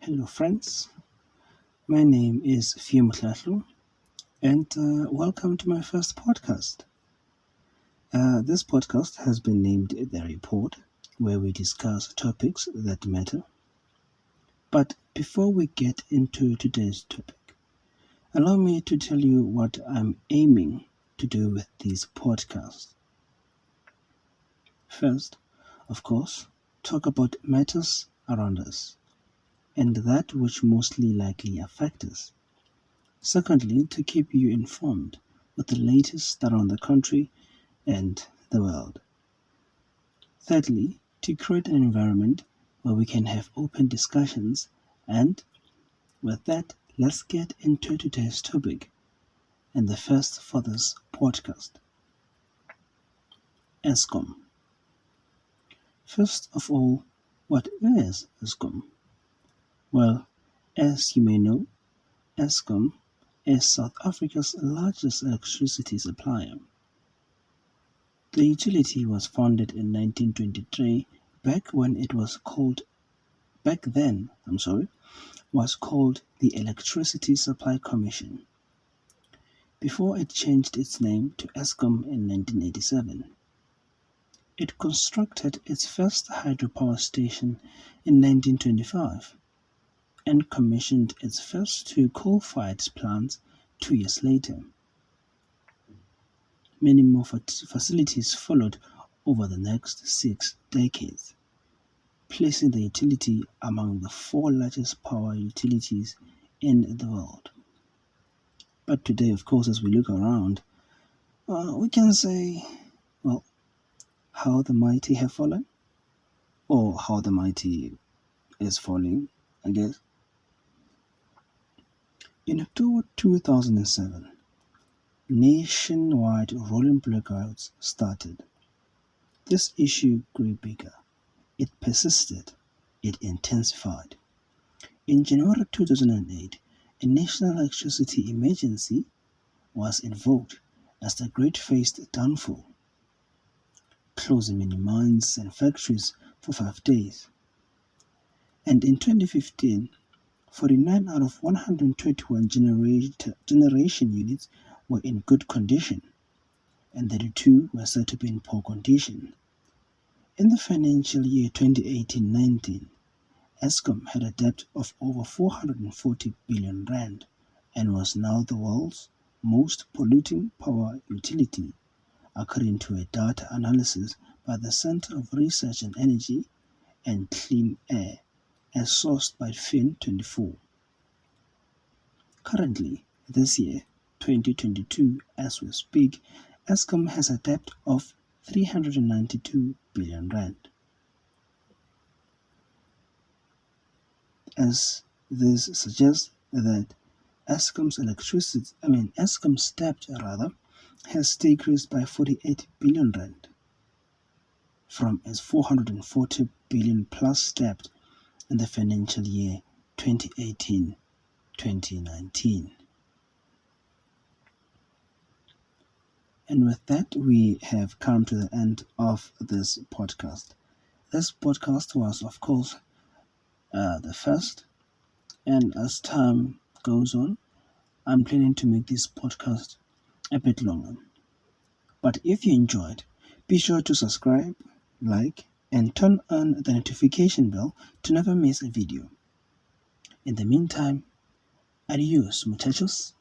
Hello, friends. My name is Fiumhlatlu, and welcome to my first podcast. This podcast has been named The Report, where we discuss topics that matter. But before we get into today's topic, allow me to tell you what I'm aiming to do with these podcasts. First, of course, talk about matters around us and that which mostly likely affect us. Secondly, to keep you informed with the latest around the country and the world. Thirdly, to create an environment where we can have open discussions. And with that, let's get into today's topic and the first for this podcast. Eskom. First of all, what is Eskom? Well, as you may know, Eskom is South Africa's largest electricity supplier. The utility was founded in 1923 back then was called the Electricity Supply Commission, before it changed its name to Eskom in 1987. It constructed its first hydropower station in 1925 and commissioned its first two coal-fired plants 2 years later. Many more facilities followed over the next 6 decades, placing the utility among the 4 largest power utilities in the world. But today, of course, as we look around, we can say, well, how the mighty have fallen, or how the mighty is falling, I guess. In October 2007, nationwide rolling blackouts started. This issue grew bigger. It persisted. It intensified. In January 2008, a national electricity emergency was invoked as the grid faced downfall, closing many mines and factories for 5 days. And in 2015, 49 out of 121 generation units were in good condition, and 32 were said to be in poor condition. In the financial year 2018-19, Eskom had a debt of over 440 billion rand and was now the world's most polluting power utility, according to a data analysis by the Center of Research on Energy and Clean Air, as sourced by Fin24. Currently, this year, 2022, as we speak, Eskom has a debt of 392 billion rand. As this suggests that Eskom's debt has decreased by 48 billion rand from its 440 billion plus debt in the financial year 2018-2019. And with that, we have come to the end of this podcast. This podcast was, of course, the first, and as time goes on, I'm planning to make this podcast a bit longer. But if you enjoyed, be sure to subscribe, like, and turn on the notification bell to never miss a video. In the meantime, adios, muchachos.